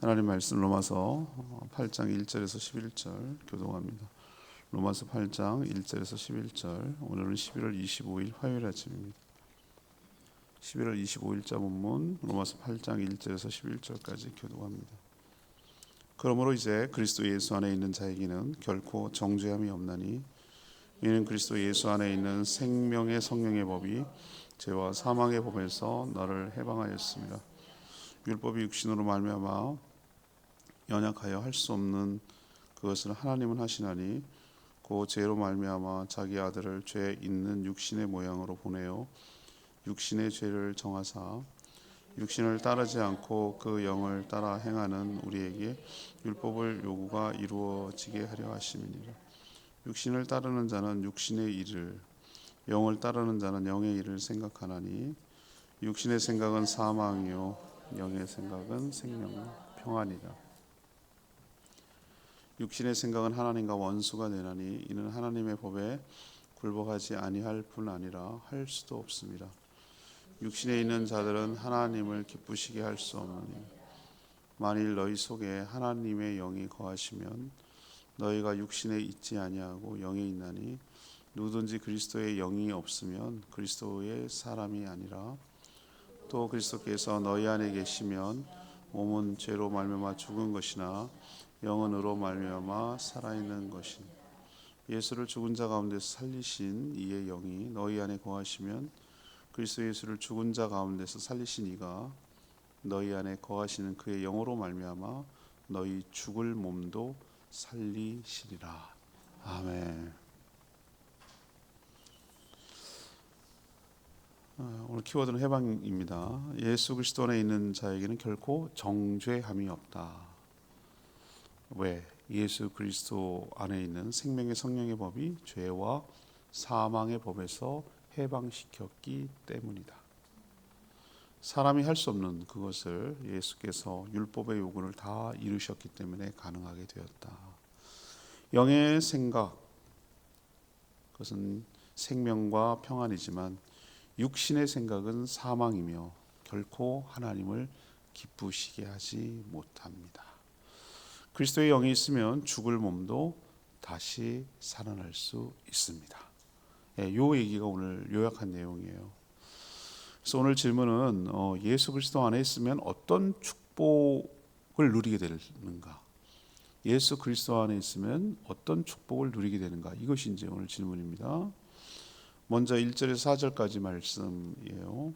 하나님 말씀 로마서 8장 1절에서 11절 교독합니다. 로마서 8장 1절에서 11절. 오늘은 11월 25일 화요일 아침입니다. 11월 25일자 본문 로마서 8장 1절에서 11절까지 교독합니다. 그러므로 이제 그리스도 예수 안에 있는 자에게는 결코 정죄함이 없나니 이는 그리스도 예수 안에 있는 생명의 성령의 법이 죄와 사망의 법에서 너를 해방하였습니다. 율법이 육신으로 말미암아 연약하여 할 수 없는 그것을 하나님은 하시나니 그 죄로 말미암아 자기 아들을 죄 있는 육신의 모양으로 보내어 육신의 죄를 정하사 육신을 따르지 않고 그 영을 따라 행하는 우리에게 율법을 요구가 이루어지게 하려 하심이니라. 육신을 따르는 자는 육신의 일을, 영을 따르는 자는 영의 일을 생각하나니 육신의 생각은 사망이요 영의 생각은 생명 평안이라. 육신의 생각은 하나님과 원수가 되나니 이는 하나님의 법에 굴복하지 아니할 뿐 아니라 할 수도 없습니다. 육신에 있는 자들은 하나님을 기쁘시게 할 수 없느니 만일 너희 속에 하나님의 영이 거하시면 너희가 육신에 있지 아니하고 영에 있나니 누구든지 그리스도의 영이 없으면 그리스도의 사람이 아니라. 또 그리스도께서 너희 안에 계시면 몸은 죄로 말미암아 죽은 것이나 영은 의로 말미암아 살아있는 것이니 예수를 죽은 자 가운데서 살리신 이의 영이 너희 안에 거하시면 그리스도 예수를 죽은 자 가운데서 살리신 이가 너희 안에 거하시는 그의 영으로 말미암아 너희 죽을 몸도 살리시리라. 아멘. 오늘 키워드는 해방입니다. 예수 그리스도 안에 있는 자에게는 결코 정죄함이 없다. 왜? 예수 그리스도 안에 있는 생명의 성령의 법이 죄와 사망의 법에서 해방시켰기 때문이다. 사람이 할 수 없는 그것을 예수께서 율법의 요구를 다 이루셨기 때문에 가능하게 되었다. 영의 생각, 그것은 생명과 평안이지만 육신의 생각은 사망이며 결코 하나님을 기쁘시게 하지 못합니다. 그리스도의 영이 있으면 죽을 몸도 다시 살아날 수 있습니다. 이 얘기가 오늘 요약한 내용이에요. 그래서 오늘 질문은 예수 그리스도 안에 있으면 어떤 축복을 누리게 되는가? 예수 그리스도 안에 있으면 어떤 축복을 누리게 되는가? 이것이 이제 오늘 질문입니다. 먼저 1절에서 4절까지 말씀이에요.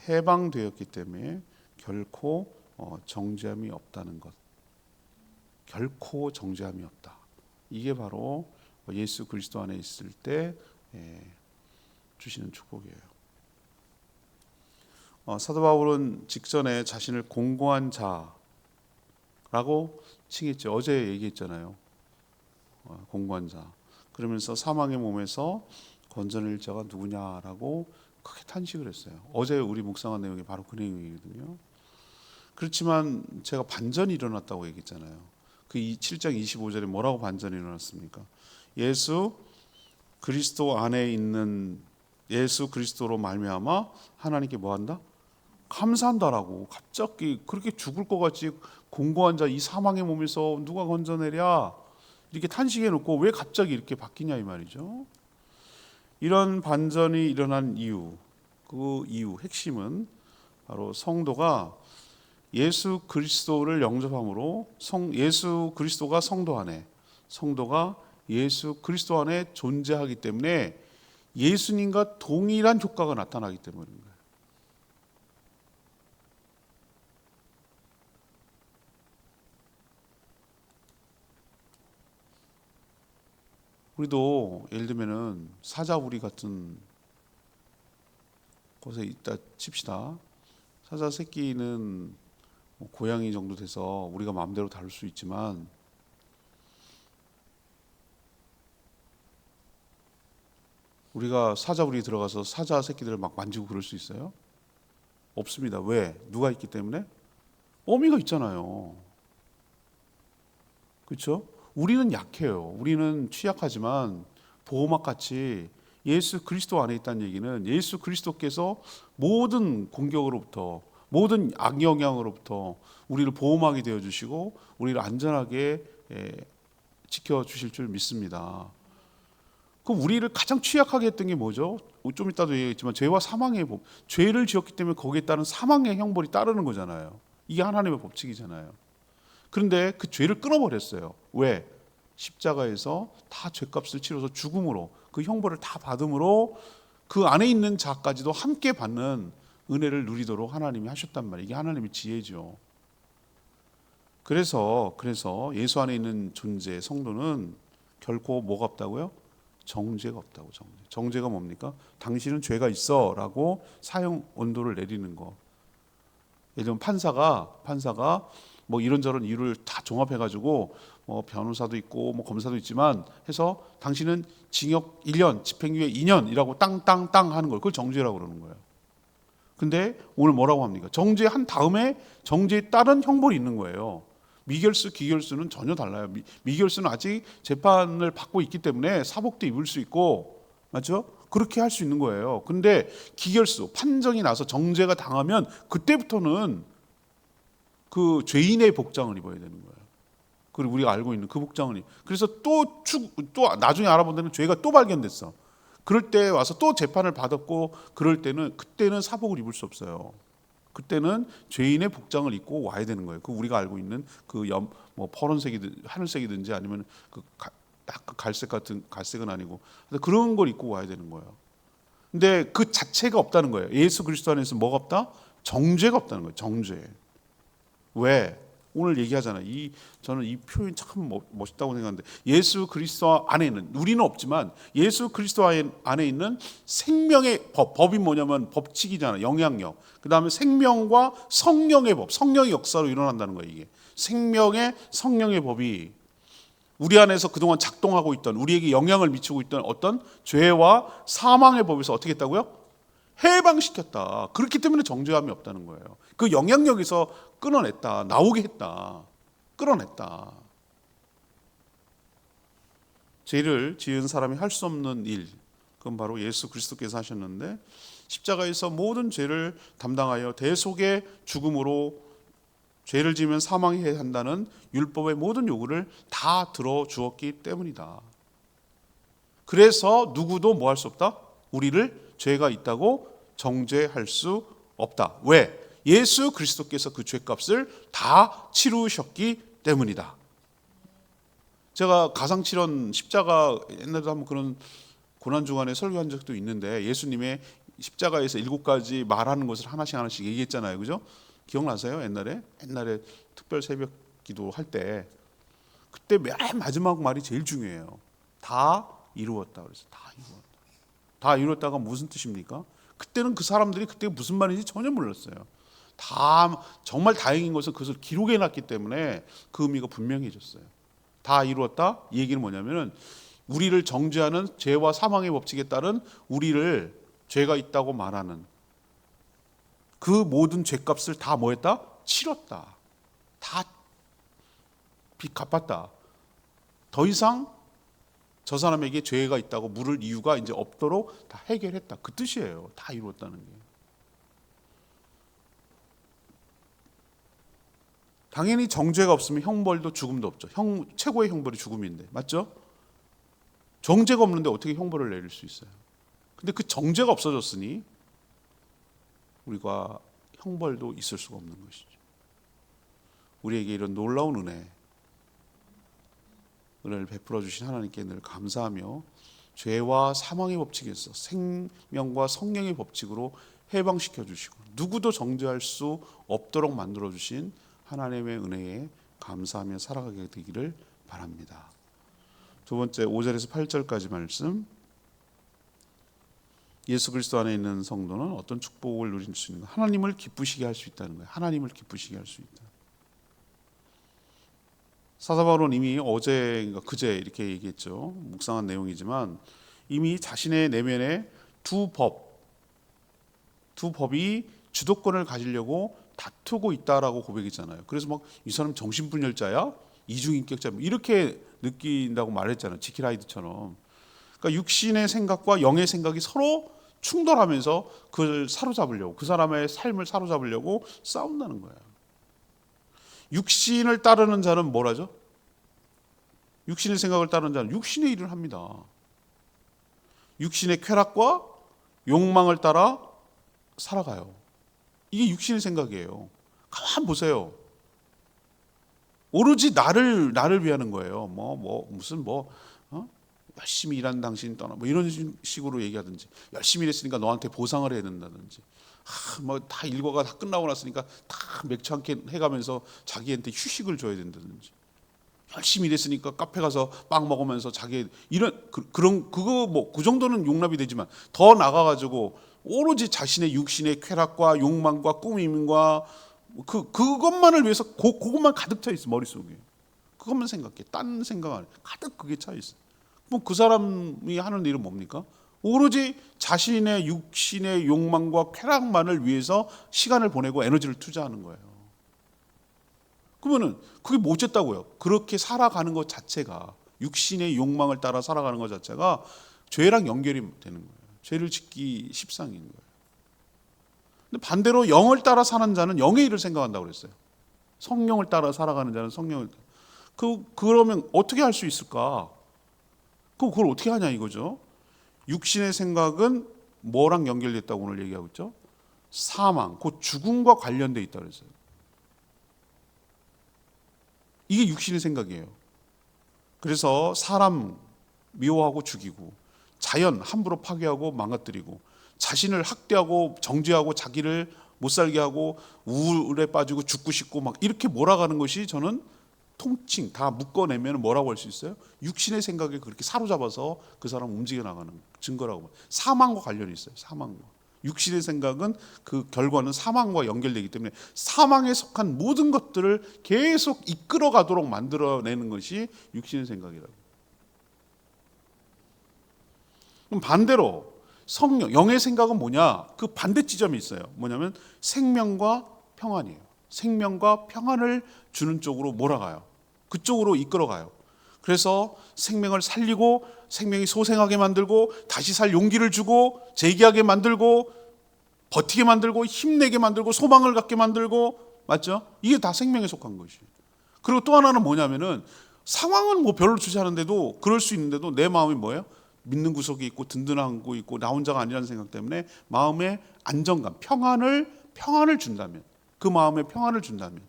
해방되었기 때문에 결코 정죄함이 없다는 것. 결코 정죄함이 없다. 이게 바로 예수 그리스도 안에 있을 때 주시는 축복이에요. 사도 바울은 직전에 자신을 공고한 자라고 칭했죠. 어제 얘기했잖아요. 공고한 자. 그러면서 사망의 몸에서 건져낼 자가 누구냐라고 크게 탄식을 했어요. 어제 우리 묵상한 내용이 바로 그 내용이거든요. 그렇지만 제가 반전이 일어났다고 얘기했잖아요. 그 7장 25절에 뭐라고 반전이 일어났습니까? 예수 그리스도 안에 있는 예수 그리스도로 말미암아 하나님께 뭐한다? 감사한다라고. 갑자기 그렇게 죽을 것 같이 공고한 자 이 사망의 몸에서 누가 건져내랴 이렇게 탄식해놓고 왜 갑자기 이렇게 바뀌냐 이 말이죠. 이런 반전이 일어난 이유, 그 이유 핵심은 바로 성도가 예수 그리스도를 영접함으로 예수 그리스도가 성도 안에, 성도가 예수 그리스도 안에 존재하기 때문에 예수님과 동일한 효과가 나타나기 때문입니다. 우리도 예를 들면은 사자우리 같은 곳에 있다 칩시다. 사자 새끼는 고양이 정도 돼서 우리가 마음대로 다룰 수 있지만 우리가 사자우리 들어가서 사자 새끼들을 막 만지고 그럴 수 있어요? 없습니다. 왜? 누가 있기 때문에? 어미가 있잖아요. 그렇죠? 우리는 약해요. 우리는 취약하지만 보호막 같이 예수 그리스도 안에 있다는 얘기는 예수 그리스도께서 모든 공격으로부터 모든 악영향으로부터 우리를 보호막이 되어 주시고 우리를 안전하게 지켜 주실 줄 믿습니다. 그럼 우리를 가장 취약하게 했던 게 뭐죠? 좀 이따도 얘기했지만 죄와 사망의 법. 죄를 지었기 때문에 거기에 따른 사망의 형벌이 따르는 거잖아요. 이게 하나님의 법칙이잖아요. 그런데 그 죄를 끊어버렸어요. 왜? 십자가에서 다 죄값을 치러서 죽음으로 그 형벌을 다 받음으로 그 안에 있는 자까지도 함께 받는 은혜를 누리도록 하나님이 하셨단 말이에요. 이게 하나님의 지혜죠. 그래서 예수 안에 있는 존재, 성도는 결코 뭐가 없다고요? 정죄가 없다고. 정죄가 뭡니까? 당신은 죄가 있어 라고 사형 온도를 내리는 거. 예를 들면 판사가 뭐 이런저런 이유를 다 종합해가지고 뭐 변호사도 있고 뭐 검사도 있지만 해서 당신은 징역 1년, 집행유예 2년이라고 땅땅땅 하는 걸 그걸 정죄라고 그러는 거예요. 근데 오늘 뭐라고 합니까? 정죄한 다음에 정죄에 따른 형벌이 있는 거예요. 미결수, 기결수는 전혀 달라요. 미결수는 아직 재판을 받고 있기 때문에 사복도 입을 수 있고, 맞죠? 그렇게 할 수 있는 거예요. 근데 기결수, 판정이 나서 정죄가 당하면 그때부터는 그 죄인의 복장을 입어야 되는 거예요. 그리고 우리가 알고 있는 그 복장을 그래서 또 나중에 알아본 데는 죄가 또 발견됐어. 그럴 때 와서 또 재판을 받았고 그럴 때는 그때는 사복을 입을 수 없어요. 그때는 죄인의 복장을 입고 와야 되는 거예요. 그 우리가 알고 있는 그 뭐 파란색이든 하늘색이든지 아니면 그 약간 갈색 같은 갈색은 아니고 그런 걸 입고 와야 되는 거예요. 근데 그 자체가 없다는 거예요. 예수 그리스도 안에서 뭐가 없다? 정죄가 없다는 거예요. 정죄. 왜? 오늘 얘기하잖아요. 저는 이 표현 참 멋있다고 생각하는데 예수 그리스도 안에는 우리는 없지만 예수 그리스도 안에 있는 생명의 법이 뭐냐면 법칙이잖아요. 영향력. 그 다음에 생명과 성령의 법, 성령의 역사로 일어난다는 거예요. 이게 생명의 성령의 법이 우리 안에서 그동안 작동하고 있던 우리에게 영향을 미치고 있던 어떤 죄와 사망의 법에서 어떻게 했다고요? 해방시켰다. 그렇기 때문에 정죄함이 없다는 거예요. 그 영향력에서 끊어냈다. 나오게 했다. 끌어냈다. 죄를 지은 사람이 할 수 없는 일, 그건 바로 예수 그리스도께서 하셨는데 십자가에서 모든 죄를 담당하여 대속의 죽음으로 죄를 지으면 사망해야 한다는 율법의 모든 요구를 다 들어주었기 때문이다. 그래서 누구도 뭐 할 수 없다? 우리를 죄가 있다고 정죄할 수 없다. 왜? 예수 그리스도께서 그 죄값을 다 치르셨기 때문이다. 제가 가상칠언 십자가 옛날에도 한번 그런 고난주간에 설교한 적도 있는데 예수님의 십자가에서 7가지 말하는 것을 하나씩 얘기했잖아요. 그죠? 기억나세요? 옛날에 특별 새벽 기도 할 때 그때 맨 마지막 말이 제일 중요해요. 다 이루었다. 그래서 다 이루었다. 다 이루었다가 무슨 뜻입니까? 그때는 그 사람들이 그때 무슨 말인지 전혀 몰랐어요. 다 정말 다행인 것은 그것을 기록해 놨기 때문에 그 의미가 분명해졌어요. 다 이루었다. 이 얘기는 뭐냐면은 우리를 정죄하는 죄와 사망의 법칙에 따른 우리를 죄가 있다고 말하는 그 모든 죄값을 다 뭐했다? 치렀다. 다 빚 갚았다. 더 이상 저 사람에게 죄가 있다고 물을 이유가 이제 없도록 다 해결했다. 그 뜻이에요. 다 이루었다는 게. 당연히 정죄가 없으면 형벌도 죽음도 없죠. 최고의 형벌이 죽음인데. 맞죠? 정죄가 없는데 어떻게 형벌을 내릴 수 있어요? 근데 그 정죄가 없어졌으니 우리가 형벌도 있을 수가 없는 것이죠. 우리에게 이런 놀라운 은혜를 베풀어 주신 하나님께 늘 감사하며 죄와 사망의 법칙에서 생명과 성령의 법칙으로 해방시켜 주시고 누구도 정죄할 수 없도록 만들어 주신 하나님의 은혜에 감사하며 살아가게 되기를 바랍니다. 두 번째 5절에서 8절까지 말씀. 예수 그리스도 안에 있는 성도는 어떤 축복을 누릴 수 있는 하나님을 기쁘시게 할 수 있다는 거예요. 하나님을 기쁘시게 할 수 있다. 사도 바울은 이미 어제인가 그제 이렇게 얘기했죠. 묵상한 내용이지만 이미 자신의 내면에 두 법이 주도권을 가지려고 다투고 있다라고 고백했잖아요. 그래서 막 이 사람 정신분열자야, 이중인격자 이렇게 느낀다고 말했잖아요. 지킬하이드처럼. 그러니까 육신의 생각과 영의 생각이 서로 충돌하면서 그걸 사로잡으려고, 그 사람의 삶을 사로잡으려고 싸운다는 거예요. 육신을 따르는 자는 뭘 하죠? 육신의 생각을 따르는 자는 육신의 일을 합니다. 육신의 쾌락과 욕망을 따라 살아가요. 이게 육신의 생각이에요. 가만 보세요. 오로지 나를 위하는 거예요. 무슨 열심히 일하는 당신 떠나 이런 식으로 얘기하든지, 열심히 일했으니까 너한테 보상을 해야 된다든지, 다 일과가 다 끝나고 났으니까 다 맥주 한 캔 해가면서 자기한테 휴식을 줘야 된다든지, 열심히 일했으니까 카페 가서 빵 먹으면서 자기 그 정도는 용납이 되지만 더 나가가지고 오로지 자신의 육신의 쾌락과 욕망과 꾸밈과 그것만을 위해서 그것만 가득 차 있어, 머릿속에. 그것만 생각해. 딴 생각 안 해. 가득 그게 차 있어. 그 사람이 하는 일은 뭡니까? 오로지 자신의 육신의 욕망과 쾌락만을 위해서 시간을 보내고 에너지를 투자하는 거예요. 그러면은 그게 뭐겠다고요? 그렇게 살아가는 것 자체가, 육신의 욕망을 따라 살아가는 것 자체가 죄랑 연결이 되는 거예요. 죄를 짓기 십상인 거예요. 근데 반대로 영을 따라 사는 자는 영의 일을 생각한다고 그랬어요. 성령을 따라 살아가는 자는 성령을. 그러면 어떻게 할 수 있을까? 그걸 어떻게 하냐 이거죠. 육신의 생각은 뭐랑 연결됐다고 오늘 얘기하고 있죠? 사망, 곧 죽음과 관련돼 있다고 그랬어요. 이게 육신의 생각이에요. 그래서 사람 미워하고 죽이고, 자연 함부로 파괴하고 망가뜨리고, 자신을 학대하고 정죄하고 자기를 못 살게 하고 우울에 빠지고 죽고 싶고 이렇게 몰아가는 것이, 저는 통칭 다 묶어내면 뭐라고 할 수 있어요? 육신의 생각에 그렇게 사로잡아서 그 사람 움직여 나가는 증거라고. 사망과 관련이 있어요. 사망과. 육신의 생각은 그 결과는 사망과 연결되기 때문에 사망에 속한 모든 것들을 계속 이끌어 가도록 만들어내는 것이 육신의 생각이라고. 그럼 반대로 성령, 영의 생각은 뭐냐? 그 반대 지점이 있어요. 뭐냐면 생명과 평안이에요. 생명과 평안을 주는 쪽으로 몰아가요. 그쪽으로 이끌어가요. 그래서 생명을 살리고, 생명이 소생하게 만들고, 다시 살 용기를 주고, 재기하게 만들고, 버티게 만들고, 힘내게 만들고, 소망을 갖게 만들고, 맞죠? 이게 다 생명에 속한 것이에요. 그리고 또 하나는 뭐냐면은, 상황은 별로 좋지 않은데도, 그럴 수 있는데도 내 마음이 뭐예요? 믿는 구석이 있고 든든한 거 있고 나 혼자가 아니라는 생각 때문에 마음의 안정감, 평안을 준다면, 그 마음에 평안을 준다면,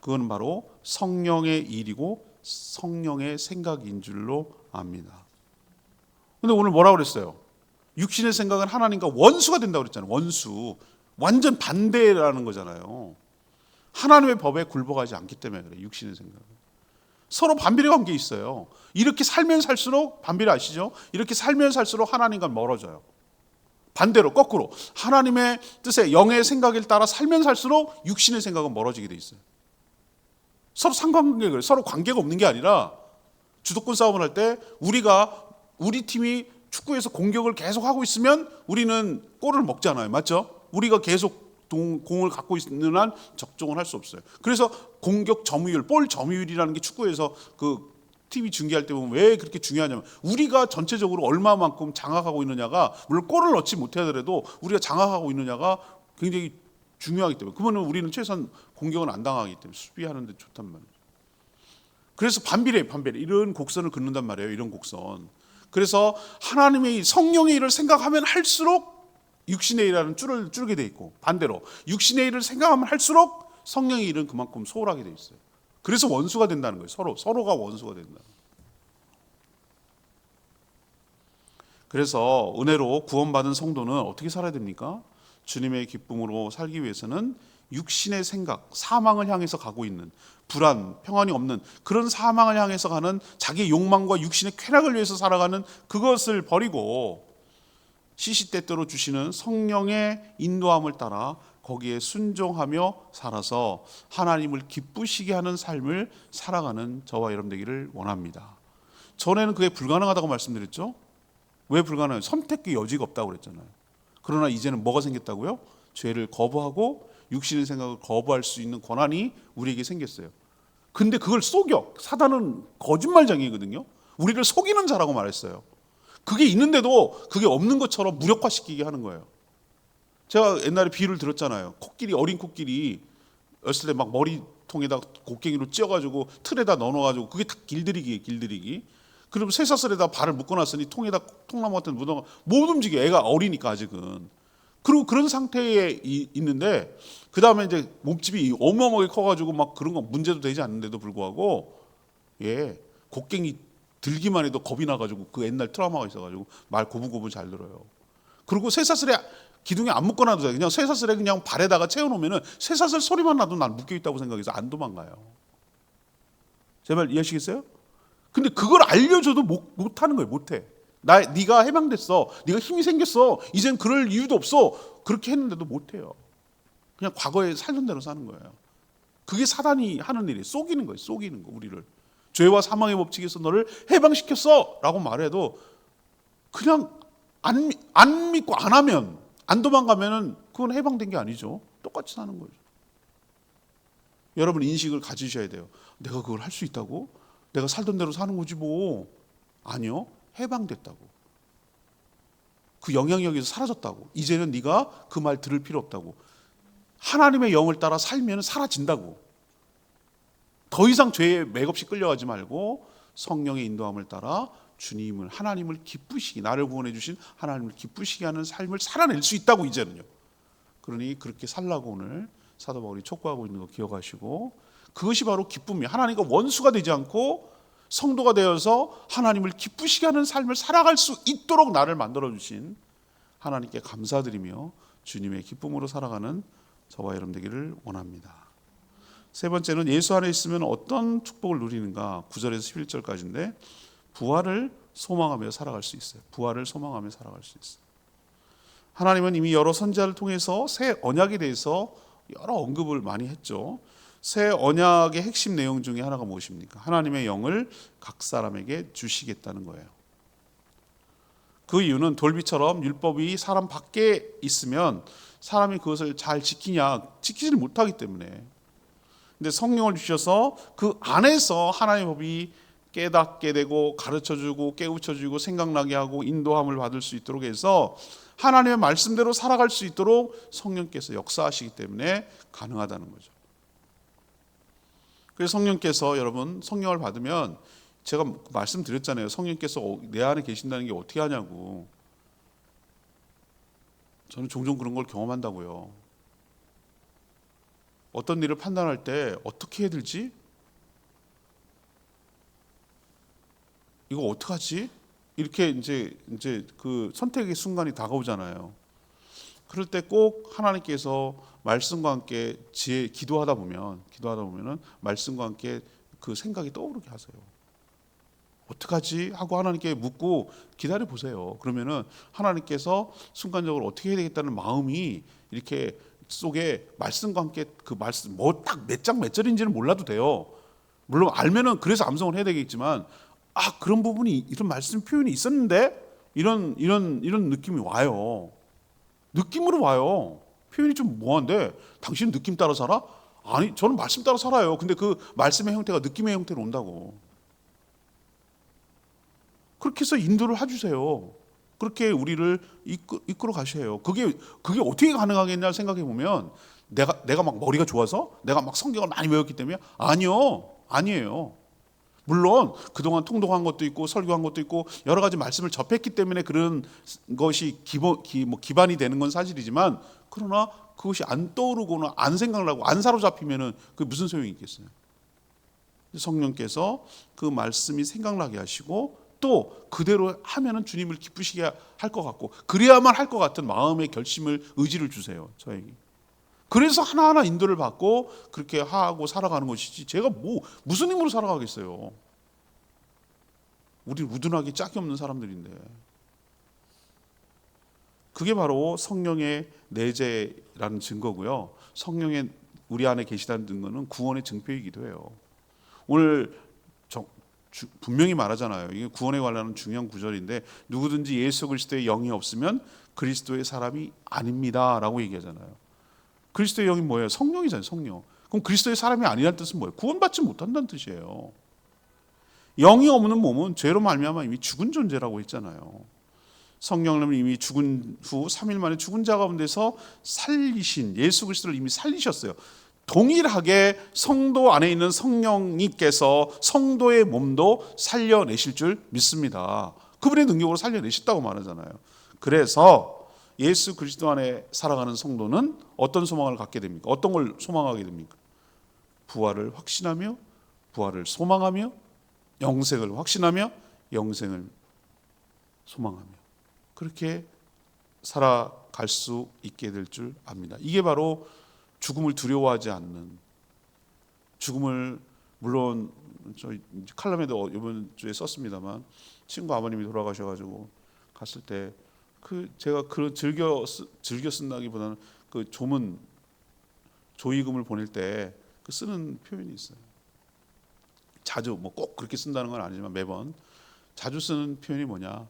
그건 바로 성령의 일이고 성령의 생각인 줄로 압니다. 근데 오늘 뭐라고 그랬어요? 육신의 생각은 하나님과 원수가 된다고 그랬잖아요. 원수. 완전 반대라는 거잖아요. 하나님의 법에 굴복하지 않기 때문에 그래요. 육신의 생각은. 서로 반비례 관계 있어요. 이렇게 살면 살수록, 반비례 아시죠? 이렇게 살면 살수록 하나님과 멀어져요. 반대로 거꾸로 하나님의 뜻에 영의 생각을 따라 살면 살수록 육신의 생각은 멀어지게 돼 있어요. 서로 상관관계가 그래요. 서로 관계가 없는 게 아니라, 주도권 싸움을 할 때 우리 팀이 축구에서 공격을 계속 하고 있으면 우리는 골을 먹잖아요. 맞죠? 우리가 계속 공을 갖고 있는 한 적중을 할 수 없어요. 그래서 공격 점유율, 볼 점유율이라는 게 축구에서 그 TV 중계할 때 보면 왜 그렇게 중요하냐면, 우리가 전체적으로 얼마만큼 장악하고 있느냐가, 물론 골을 넣지 못하더라도 우리가 장악하고 있느냐가 굉장히 중요하기 때문에, 그러면 우리는 최소한 공격은 안 당하기 때문에 수비하는 데 좋단 말이에요. 그래서 반비례 이런 곡선을 긋는단 말이에요. 이런 곡선. 그래서 하나님의 성령의 일을 생각하면 할수록 육신의 일이라는 줄을 줄게 돼 있고, 반대로 육신의 일을 생각하면 할수록 성령의 일은 그만큼 소홀하게 돼 있어요. 그래서 원수가 된다는 거예요. 서로가 원수가 된다. 그래서 은혜로 구원받은 성도는 어떻게 살아야 됩니까? 주님의 기쁨으로 살기 위해서는 육신의 생각, 사망을 향해서 가고 있는, 불안, 평안이 없는 그런 사망을 향해서 가는 자기의 욕망과 육신의 쾌락을 위해서 살아가는 그것을 버리고, 시시때때로 주시는 성령의 인도함을 따라 거기에 순종하며 살아서 하나님을 기쁘시게 하는 삶을 살아가는 저와 여러분 되기를 원합니다. 전에는 그게 불가능하다고 말씀드렸죠. 왜 불가능해요? 선택의 여지가 없다고 그랬잖아요. 그러나 이제는 뭐가 생겼다고요? 죄를 거부하고 육신의 생각을 거부할 수 있는 권한이 우리에게 생겼어요. 근데 그걸 속여. 사단은 거짓말쟁이거든요. 우리를 속이는 자라고 말했어요. 그게 있는데도 그게 없는 것처럼 무력화시키게 하는 거예요. 제가 옛날에 비유를 들었잖아요. 코끼리, 어린 코끼리 였을 때 막 머리통에다 곡괭이로 찧어가지고 틀에다 넣어가지고 그게 다 길들이기예요, 길들이기. 그리고 쇠사슬에다 발을 묶어놨으니 통에다 통나무 같은 묻어 못 움직여. 애가 어리니까 아직은. 그리고 그런 상태에 있는데 그 다음에 이제 몸집이 어마어마하게 커가지고 막 그런 거 문제도 되지 않는데도 불구하고 곡괭이 들기만 해도 겁이 나가지고 그 옛날 트라우마가 있어가지고 말 고분고분 잘 들어요. 그리고 쇠사슬에 기둥에 안 묶어놔도 돼. 그냥 쇠사슬에 그냥 발에다가 채워놓으면은 쇠사슬 소리만 나도 난 묶여있다고 생각해서 안 도망가요. 제 말 이해하시겠어요? 근데 그걸 알려줘도 못하는 거예요. 못해. 네가 해방됐어. 네가 힘이 생겼어. 이젠 그럴 이유도 없어. 그렇게 했는데도 못해요. 그냥 과거에 살던 대로 사는 거예요. 그게 사단이 하는 일이에요. 속이는 거예요. 속이는 거 우리를. 죄와 사망의 법칙에서 너를 해방시켰어 라고 말해도 그냥 안 믿고 안 하면, 안 도망가면은 그건 해방된 게 아니죠. 똑같이 사는 거죠. 여러분 인식을 가지셔야 돼요. 내가 그걸 할 수 있다고? 내가 살던 대로 사는 거지 뭐. 아니요. 해방됐다고. 그 영향력에서 사라졌다고. 이제는 네가 그 말 들을 필요 없다고. 하나님의 영을 따라 살면 사라진다고. 더 이상 죄에 맥없이 끌려가지 말고 성령의 인도함을 따라 주님을, 하나님을 기쁘시게, 나를 구원해 주신 하나님을 기쁘시게 하는 삶을 살아낼 수 있다고 이제는요. 그러니 그렇게 살라고 오늘 사도 바울이 촉구하고 있는 거 기억하시고, 그것이 바로 기쁨이에요. 하나님과 원수가 되지 않고 성도가 되어서 하나님을 기쁘시게 하는 삶을 살아갈 수 있도록 나를 만들어 주신 하나님께 감사드리며 주님의 기쁨으로 살아가는 저와 여러분 되기를 원합니다. 세 번째는 예수 안에 있으면 어떤 축복을 누리는가. 9절에서 11절까지인데 부활을 소망하며 살아갈 수 있어요. 부활을 소망하며 살아갈 수 있어요. 하나님은 이미 여러 선지자를 통해서 새 언약에 대해서 여러 언급을 많이 했죠. 새 언약의 핵심 내용 중에 하나가 무엇입니까? 하나님의 영을 각 사람에게 주시겠다는 거예요. 그 이유는 돌비처럼 율법이 사람 밖에 있으면 사람이 그것을 잘 지키지를 못하기 때문에. 근데 성령을 주셔서 그 안에서 하나님의 법이 깨닫게 되고 가르쳐주고 깨우쳐주고 생각나게 하고 인도함을 받을 수 있도록 해서 하나님의 말씀대로 살아갈 수 있도록 성령께서 역사하시기 때문에 가능하다는 거죠. 그래서 성령께서, 여러분 성령을 받으면, 제가 말씀드렸잖아요. 성령께서 내 안에 계신다는 게 어떻게 하냐고. 저는 종종 그런 걸 경험한다고요. 어떤 일을 판단할 때 어떻게 해야 될지, 이거 어떡하지? 이렇게 이제 그 선택의 순간이 다가오잖아요. 그럴 때 꼭 하나님께서 말씀과 함께 기도하다 보면은 말씀과 함께 그 생각이 떠오르게 하세요. 어떡하지? 하고 하나님께 묻고 기다려 보세요. 그러면은 하나님께서 순간적으로 어떻게 해야 되겠다는 마음이 이렇게 속에 말씀과 함께, 그 말씀 뭐 딱 몇 장 몇 절인지는 몰라도 돼요. 물론 알면은 그래서 암송을 해야 되겠지만, 그런 부분이, 이런 말씀 표현이 있었는데 이런 느낌이 와요. 느낌으로 와요. 표현이 좀 뭐한데, 당신은 느낌 따라 살아? 아니, 저는 말씀 따라 살아요. 근데 그 말씀의 형태가 느낌의 형태로 온다고. 그렇게 해서 인도를 해주세요. 그렇게 우리를 이끌어 가셔요. 그게 어떻게 가능하겠냐 생각해 보면, 내가 막 머리가 좋아서, 내가 막 성경을 많이 외웠기 때문에, 아니에요. 물론 그동안 통독한 것도 있고 설교한 것도 있고 여러 가지 말씀을 접했기 때문에 그런 것이 기반이 되는 건 사실이지만, 그러나 그것이 안 떠오르거나 안 생각나고 안 사로잡히면은 그게 무슨 소용이 있겠어요? 성령께서 그 말씀이 생각나게 하시고, 또 그대로 하면은 주님을 기쁘시게 할 것 같고, 그래야만 할 것 같은 마음의 결심을, 의지를 주세요, 저에게. 그래서 하나하나 인도를 받고 그렇게 하고 살아가는 것이지, 제가 무슨 힘으로 살아가겠어요? 우리 우둔하게 짝이 없는 사람들인데. 그게 바로 성령의 내재라는 증거고요. 성령의 우리 안에 계시다는 증거는 구원의 증표이기도 해요. 오늘 분명히 말하잖아요. 이게 구원에 관련한 중요한 구절인데, 누구든지 예수 그리스도의 영이 없으면 그리스도의 사람이 아닙니다 라고 얘기하잖아요. 그리스도의 영이 뭐예요? 성령이잖아요. 성령. 그럼 그리스도의 사람이 아니라는 뜻은 뭐예요? 구원받지 못한다는 뜻이에요. 영이 없는 몸은 죄로 말미암아 이미 죽은 존재라고 했잖아요. 성령님은 이미 죽은 후 3일 만에 죽은 자 가운데서 살리신 예수 그리스도를 이미 살리셨어요. 동일하게 성도 안에 있는 성령님께서 성도의 몸도 살려내실 줄 믿습니다. 그분의 능력으로 살려내셨다고 말하잖아요. 그래서 예수 그리스도 안에 살아가는 성도는 어떤 소망을 갖게 됩니까? 어떤 걸 소망하게 됩니까? 부활을 확신하며, 부활을 소망하며, 영생을 확신하며, 영생을 소망하며, 그렇게 살아갈 수 있게 될 줄 압니다. 이게 바로 죽음을 두려워하지 않는, 죽음을, 물론 저 칼럼에도 이번 주에 썼습니다만 친구 아버님이 돌아가셔가지고 갔을 때 제가 그런 즐겨 쓴다기보다는 그 조문 조의금을 보낼 때 그 쓰는 표현이 있어요. 자주 뭐 꼭 그렇게 쓴다는 건 아니지만 매번 자주 쓰는 표현이 뭐냐?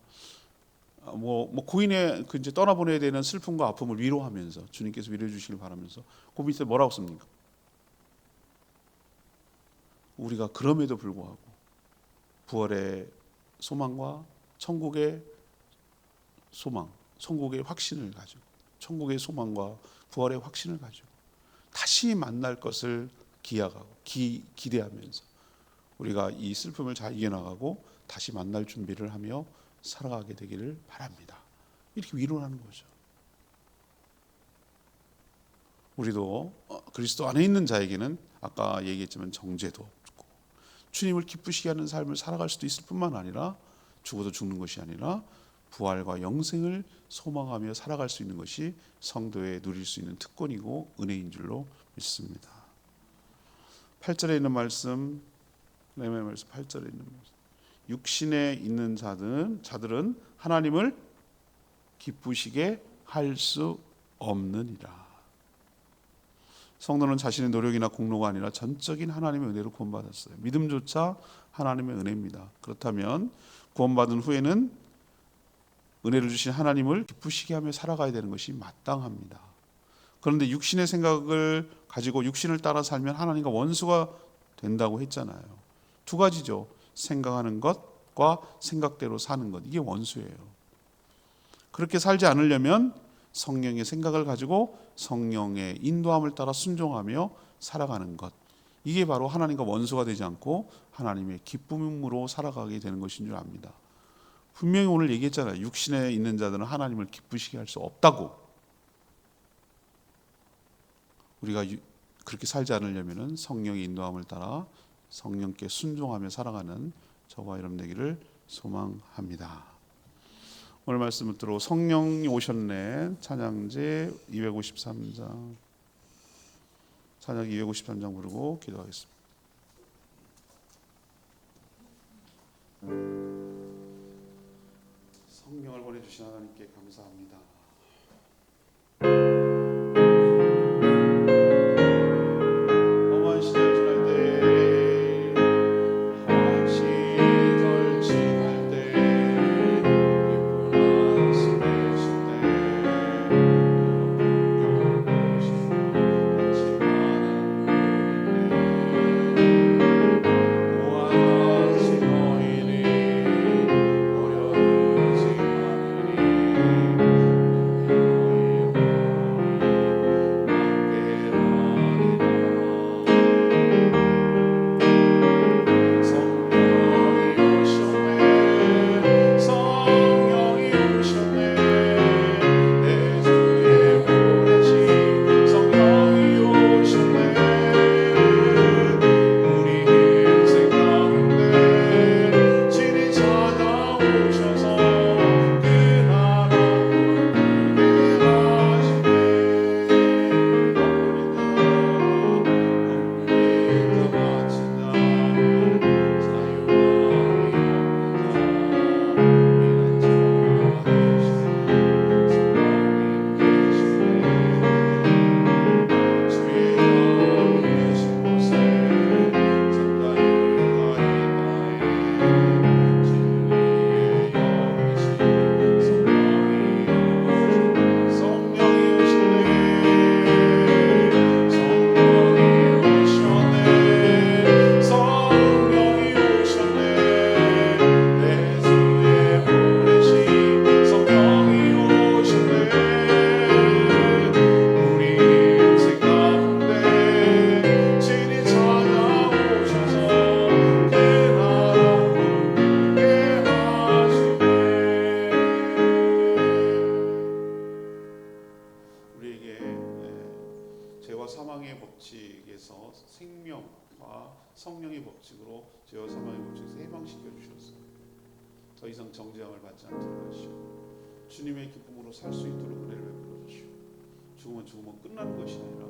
뭐 고인의 그 이제 떠나보내야 되는 슬픔과 아픔을 위로하면서 주님께서 위로해 주시길 바라면서 그 밑에 뭐라고 씁니까? 우리가 그럼에도 불구하고 부활의 소망과 천국의 소망, 천국의 확신을 가지고, 천국의 소망과 부활의 확신을 가지고 다시 만날 것을 기약하고 기대하면서 우리가 이 슬픔을 잘 이겨나가고 다시 만날 준비를 하며 살아가게 되기를 바랍니다. 이렇게 위로하는 거죠. 우리도 그리스도 안에 있는 자에게는 아까 얘기했지만 정죄도 없고 주님을 기쁘시게 하는 삶을 살아갈 수도 있을 뿐만 아니라 죽어도 죽는 것이 아니라 부활과 영생을 소망하며 살아갈 수 있는 것이 성도의 누릴 수 있는 특권이고 은혜인 줄로 믿습니다. 8절에 있는 말씀, 레위기 말씀 8절에 있는 말씀. 육신에 있는 자들은 하나님을 기쁘시게 할 수 없느니라. 성도는 자신의 노력이나 공로가 아니라 전적인 하나님의 은혜로 구원받았어요. 믿음조차 하나님의 은혜입니다. 그렇다면 구원받은 후에는 은혜를 주신 하나님을 기쁘시게 하며 살아가야 되는 것이 마땅합니다. 그런데 육신의 생각을 가지고 육신을 따라 살면 하나님과 원수가 된다고 했잖아요. 두 가지죠. 생각하는 것과 생각대로 사는 것. 이게 원수예요. 그렇게 살지 않으려면 성령의 생각을 가지고 성령의 인도함을 따라 순종하며 살아가는 것. 이게 바로 하나님과 원수가 되지 않고 하나님의 기쁨으로 살아가게 되는 것인 줄 압니다. 분명히 오늘 얘기했잖아요. 육신에 있는 자들은 하나님을 기쁘시게 할 수 없다고. 우리가 그렇게 살지 않으려면 성령의 인도함을 따라 성령께 순종하며 살아가는 저와 여러분 되기를 소망합니다. 오늘 말씀을 들어 성령이 오셨네. 찬양제 253장 찬양 253장 부르고 기도하겠습니다. 성령을 보내주신 하나님께 감사합니다. 죄와 사망의 법칙에서 생명과 성령의 법칙으로 죄와 사망의 법칙에서 해방시켜 주셨어요. 더 이상 정죄함을 받지 않도록 하시고 주님의 기쁨으로 살 수 있도록 은혜를 베풀어 주시고 죽음은 끝나는 것이 아니라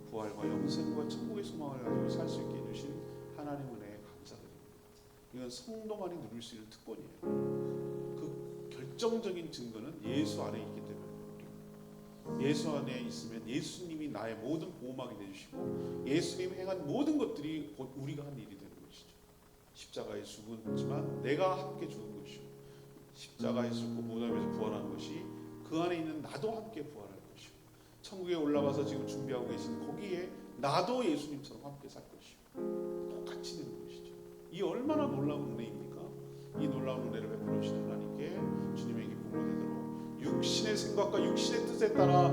부활과 영생과 천국의 소망을 가지고 살 수 있게 해주신 하나님 은혜에 감사드립니다. 이건 성도만이 누릴 수 있는 특권이에요. 그 결정적인 증거는 예수 안에 있기 때문에 예수 안에 있으면 예수님이 나의 모든 보호막이 되주시고 예수님이 행한 모든 것들이 곧 우리가 한 일이 되는 것이죠. 십자가에 죽었지만 내가 함께 죽은 것이고 십자가에 죽고 무덤에서 부활한 것이 그 안에 있는 나도 함께 부활할 것이고 천국에 올라가서 지금 준비하고 계신 거기에 나도 예수님처럼 함께 살 것이고 똑같이 되는 것이죠. 이 얼마나 놀라운 은혜입니까? 이 놀라운 은혜를 베풀어 주신 하나님께 주님의 기쁨으로 되도록 육신의 생각과 육신의 뜻에 따라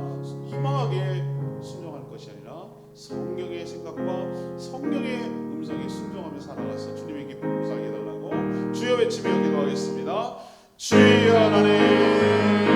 희망하게 순종할 것이 아니라 성령의 생각과 성령의 음성에 순종하며 살아가서 주님의 기쁨을 감사하게 해달라고 주여 외치며 기도하겠습니다. 주여 하나님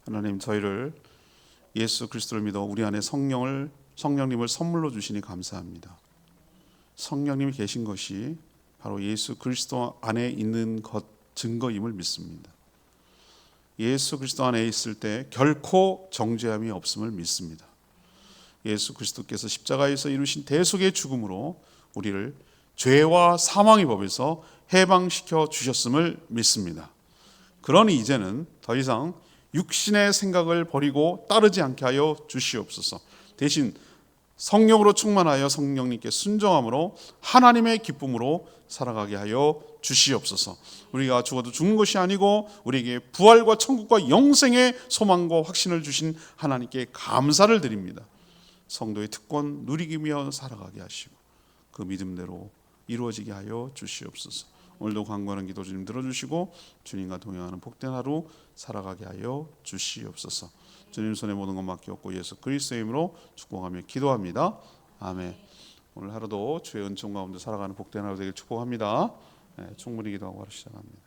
하나님 저희를 예수 그리스도를 믿어 우리 안에 성령님을 선물로 주시니 감사합니다. 성령님이 계신 것이 바로 예수 그리스도 안에 있는 것 증거임을 믿습니다. 예수 그리스도 안에 있을 때 결코 정죄함이 없음을 믿습니다. 예수 그리스도께서 십자가에서 이루신 대속의 죽음으로 우리를 죄와 사망의 법에서 해방시켜 주셨음을 믿습니다. 그러니 이제는 더 이상 육신의 생각을 버리고 따르지 않게 하여 주시옵소서. 대신 성령으로 충만하여 성령님께 순종함으로 하나님의 기쁨으로 살아가게 하여 주시옵소서. 우리가 죽어도 죽는 것이 아니고 우리에게 부활과 천국과 영생의 소망과 확신을 주신 하나님께 감사를 드립니다. 성도의 특권 누리기며 살아가게 하시고 그 믿음대로 이루어지게 하여 주시옵소서. 오늘도 간구하는 기도 주님 들어주시고 주님과 동행하는 복된 하루 살아가게 하여 주시옵소서. 주님 손에 모든 것 맡겼고 예수 그리스도의 이름으로 축복하며 기도합니다. 아멘. 오늘 하루도 주의 은총 가운데 살아가는 복된 하루 되길 축복합니다. 충분히 기도하고 하루 시작합니다.